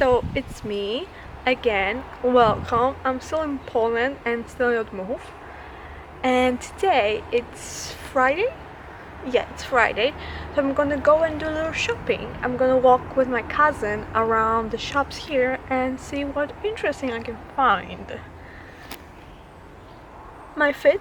So it's me again. Welcome. I'm still in Poland and still not moved. And today it's Friday. Yeah, it's Friday. So I'm gonna go and do a little shopping. I'm gonna walk with my cousin around the shops here and see what interesting I can find. My fit.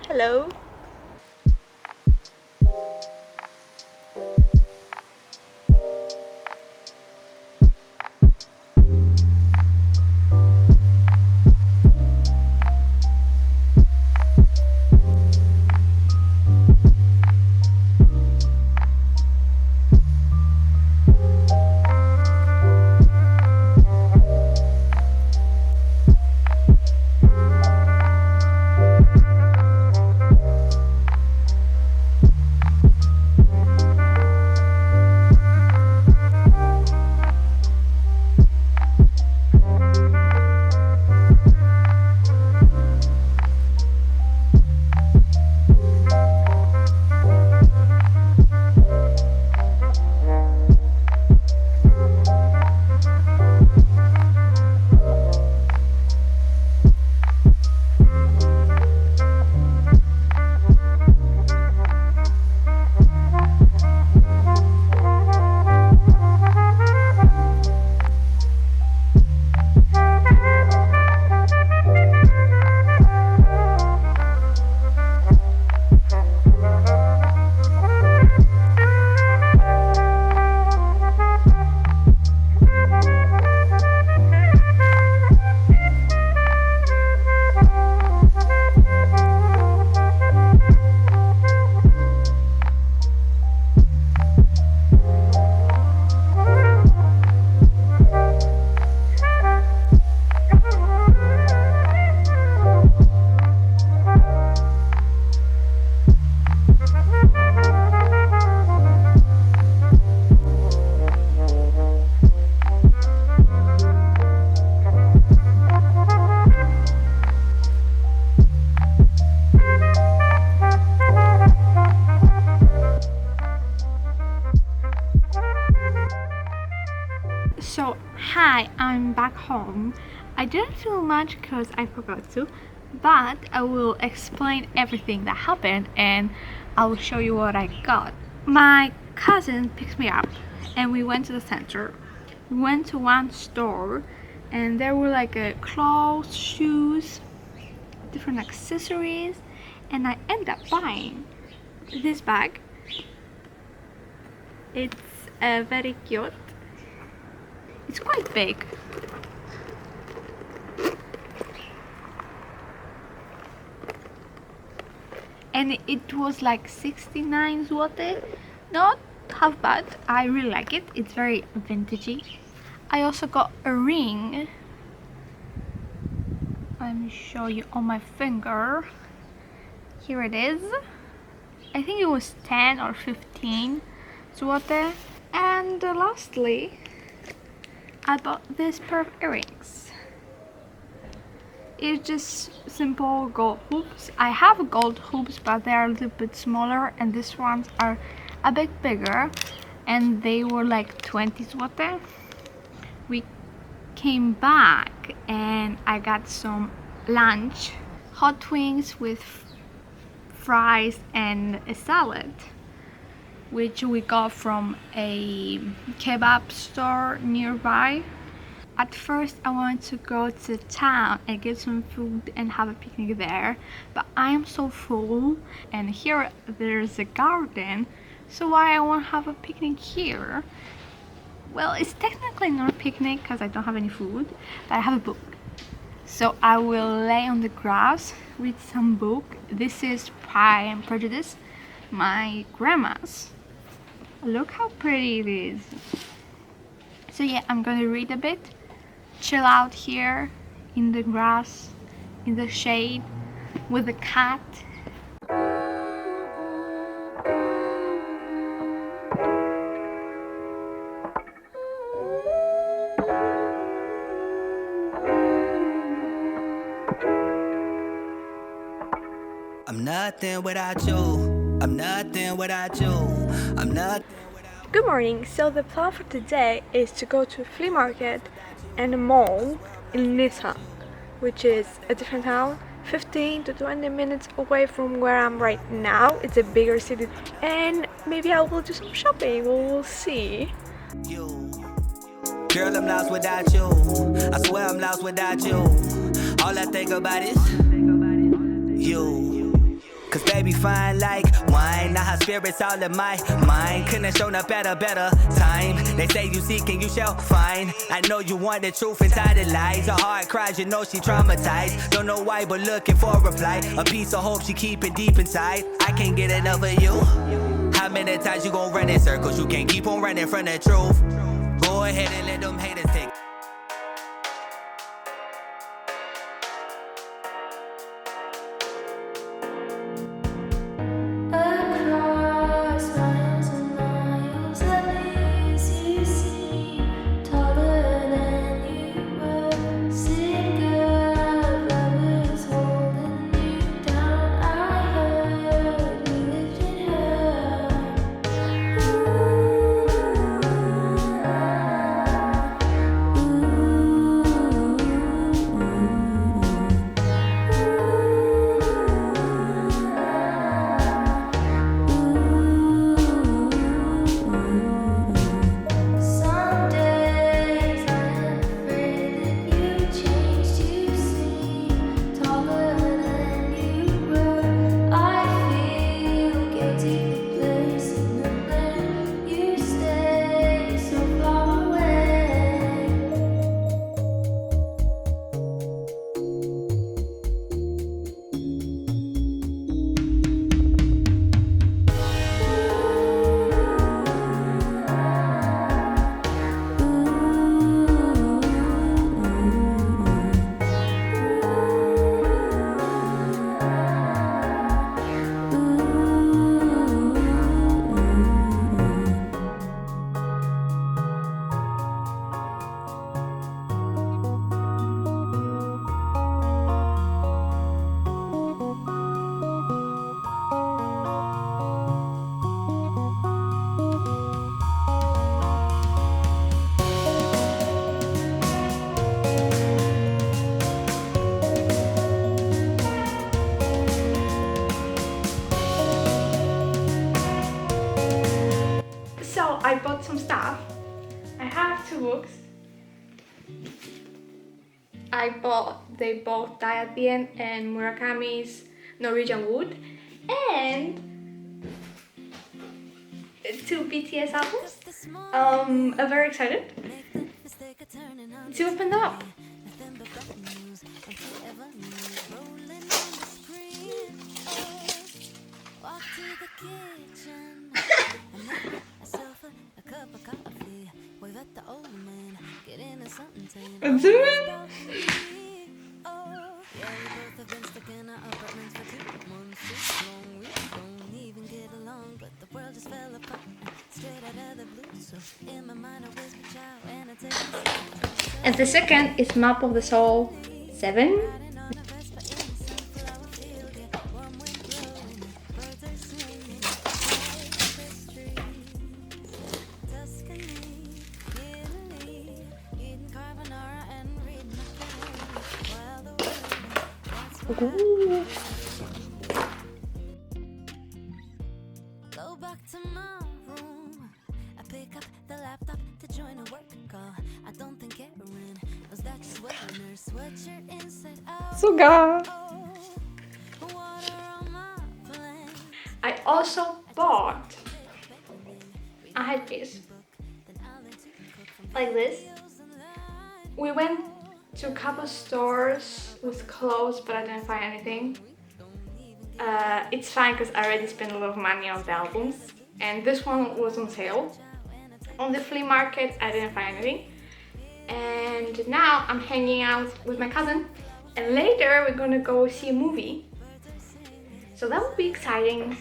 Hello. So, hi, I'm back home. I didn't feel much because I forgot to, but I will explain everything that happened and I will show you what I got. My cousin picked me up and we went to the center. We went to one store and there were like clothes, shoes, different accessories, and I ended up buying this bag. It's very cute. It's quite big. And it was like 69 zloty. Not half bad. I really like it. It's very vintagey. I also got a ring. Let me show you on my finger. Here it is. I think it was 10 or 15 zloty. And lastly, I bought this pair of earrings. It's just simple gold hoops. I have gold hoops, but they are a little bit smaller, and these ones are a bit bigger, and they were like 20 zloty. We came back and I got some lunch, hot wings with fries and a salad, which we got from a kebab store nearby. At first I wanted to go to town and get some food and have a picnic there, but I am so full and here there's a garden, so why I won't have a picnic here? Well, it's technically not a picnic because I don't have any food, but I have a book. So I will lay on the grass, read some book. This is Pride and Prejudice, my grandma's. Look how pretty it is. So yeah, I'm gonna read a bit, chill out here in the grass, in the shade, with the cat. I'm nothing without you. I'm nothing without you. I'm nothing without Good morning. So the plan for today is to go to a flea market and a mall in Nisa, which is a different town, 15 to 20 minutes away from where I'm right now. It's a bigger city, and maybe I will do some shopping. We'll see. Girl, I'm lost without you. I swear I'm lost without you. All I think about is you. Cause baby fine like wine. Now her spirit's all in my mind. Couldn't shown up at a better time. They say you seek and you shall find. I know you want the truth and tired of lies. Her heart cries, you know she traumatized. Don't know why but looking for a reply. A piece of hope she keeping deep inside. I can't get enough of you. How many times you gon' run in circles? You can't keep on running from the truth. Go ahead and let them haters take. So I bought some stuff. I have 2 books. They both Diane Bien and Murakami's Norwegian Wood, and 2 BTS albums. I'm very excited to open them up. I'm doing it. And the second is Map of the Soul 7. Ooh. Go back to my room. I pick up the laptop to join a work call. I don't think Karen was that just wearing her sweatshirt inside out. Suga. Water on my plants. I also bought a headpiece like this. We went to a couple stores with clothes, but I didn't find anything. It's fine because I already spent a lot of money on the albums, and this one was on sale. On the flea market, I didn't find anything. And now I'm hanging out with my cousin, and later we're gonna go see a movie. So that will be exciting.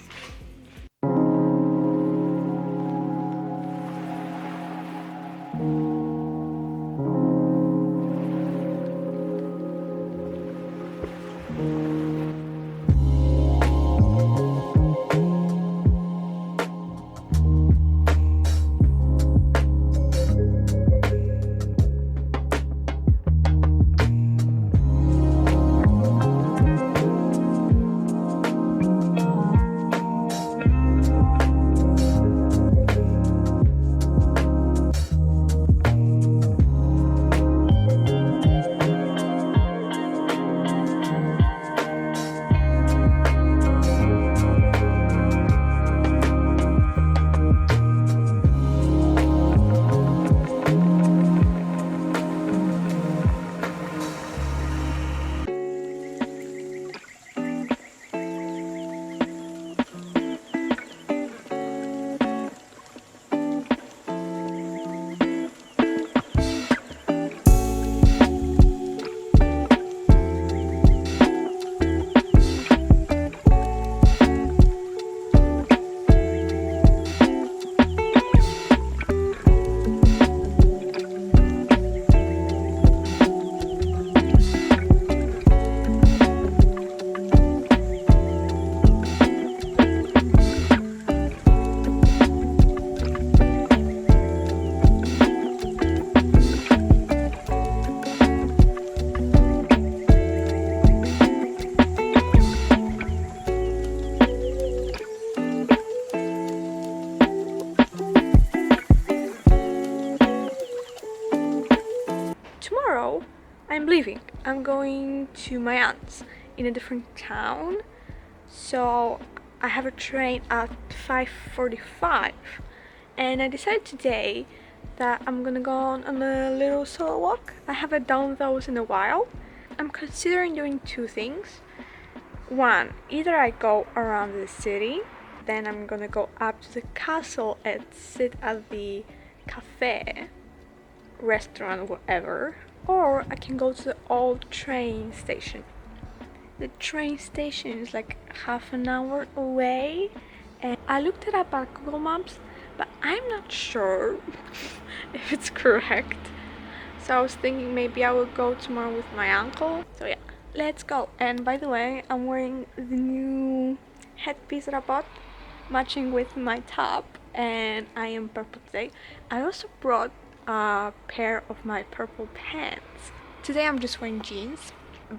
going to my aunt's in a different town. So I have a train at 5:45, and I decided today that I'm gonna go on a little solo walk. I haven't done those in a while. I'm considering doing two things. One, either I go around the city, then I'm gonna go up to the castle and sit at the cafe, restaurant, whatever, or I can go to the old train station. The train station is like half an hour away, and I looked it up on Google Maps, but I'm not sure if it's correct. So I was thinking maybe I would go tomorrow with my uncle. So yeah, let's go. And by the way, I'm wearing the new headpiece that I bought, matching with my top, and I am purple today. I also brought a pair of my purple pants. Today I'm just wearing jeans,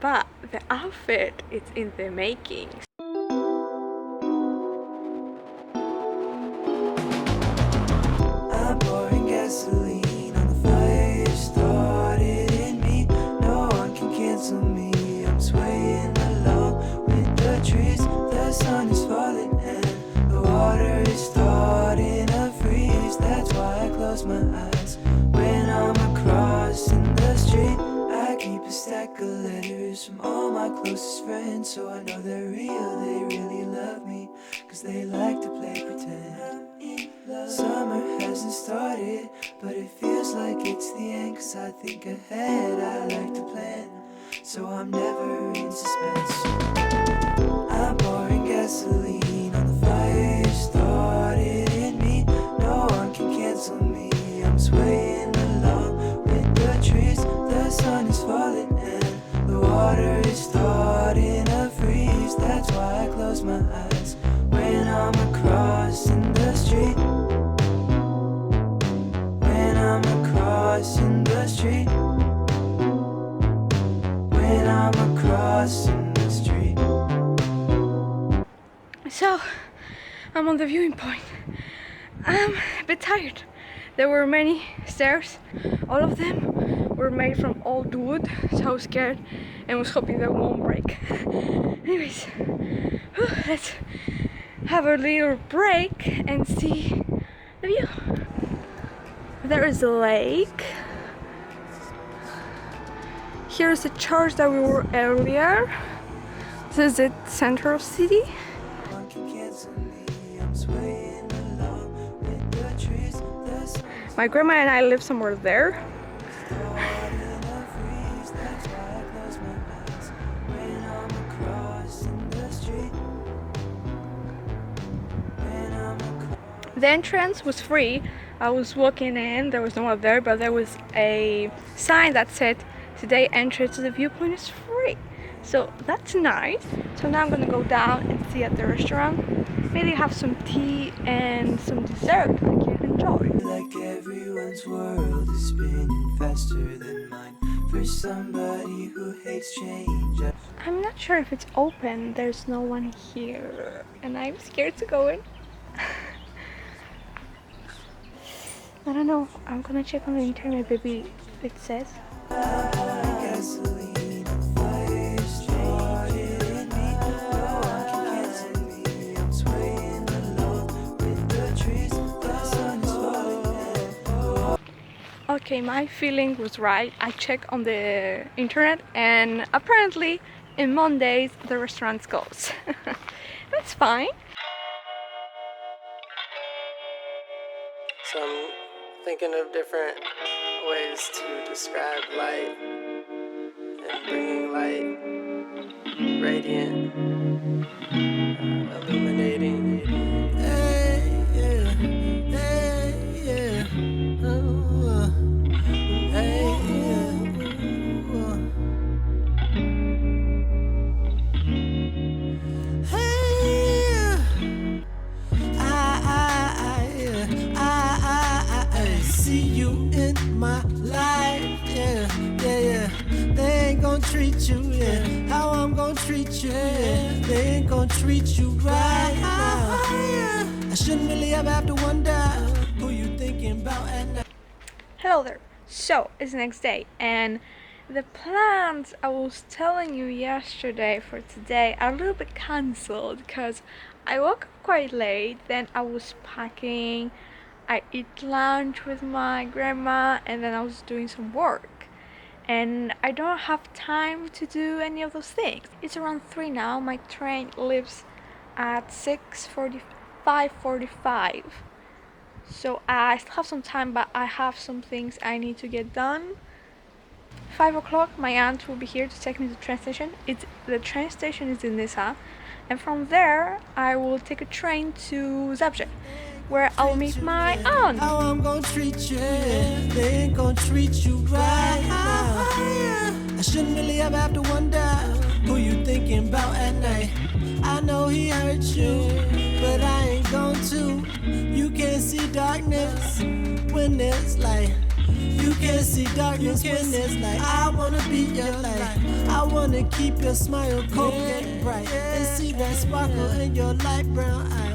but the outfit is in the making. I'm pouring gasoline on the fire started in me. No one can cancel me. I'm swaying along with the trees. The sun is falling and the water is starting to freeze. That's why I close my eyes when I'm crossing the street. I keep a stack of letters from all my closest friends, so I know they're real, they really love me, cause they like to play pretend. Summer hasn't started, but it feels like it's the end, cause I think ahead, I like to plan, so I'm never in suspense. I'm pouring gasoline on the fire started in me. No one can cancel me. I'm swaying along with the trees. The sun is falling and the water is starting to freeze. That's why I close my eyes when I'm crossing the street. When I'm crossing the street. When I'm crossing the street. So I'm on the viewing point. I'm a bit tired. There were many stairs. All of them were made from old wood, so I was scared and was hoping they won't break. Anyways, let's have a little break and see the view. There is a lake. Here's the church that we were earlier. This is the center of city. My grandma and I live somewhere there. The entrance was free. I was walking in, there was no one there, but there was a sign that said today entrance to the viewpoint is free. So that's nice. So now I'm gonna go down and see at the restaurant. Maybe have some tea and some dessert I can enjoy. Like everyone's world is spinning faster than mine. For somebody who hates change. I'm not sure if it's open. There's no one here, and I'm scared to go in. I don't know. I'm gonna check on the internet. Maybe it says. Gasoline, fire started in me. No one can cancel me. I'm swaying along with the trees. The sun is falling. Okay, my feeling was right. I checked on the internet, and apparently in Mondays the restaurant close. That's fine. So I'm thinking of different ways to describe light and bringing light, radiant, illuminating. Hey, yeah, hey, yeah, hey, yeah, hey, I see you in my life, yeah, yeah, yeah. They ain't gon' treat you, yeah. How I'm gon' treat you, yeah. They ain't gon' treat you right now. I shouldn't really ever have to wonder who you thinking about at night. Hello there. So it's the next day, and The plans I was telling you yesterday for today are a little bit cancelled because I woke up quite late, then I was packing, I eat lunch with my grandma, and then I was doing some work. And I don't have time to do any of those things. It's around 3 now, my train leaves at 5:45. So I still have some time, but I have some things I need to get done. 5 o'clock, my aunt will be here to take me to the train station. The train station is in Nisa, and from there I will take a train to Zabrze, where I'll meet my aunt. How I'm gonna treat you, they ain't gonna treat you right now. I shouldn't really ever have to wonder who you thinking about at night. I know he hurt you, but I ain't going to. You can't see darkness when there's light. You can't see darkness when there's light. I wanna be your light. I wanna keep your smile cold and bright, and see that sparkle in your light brown eyes.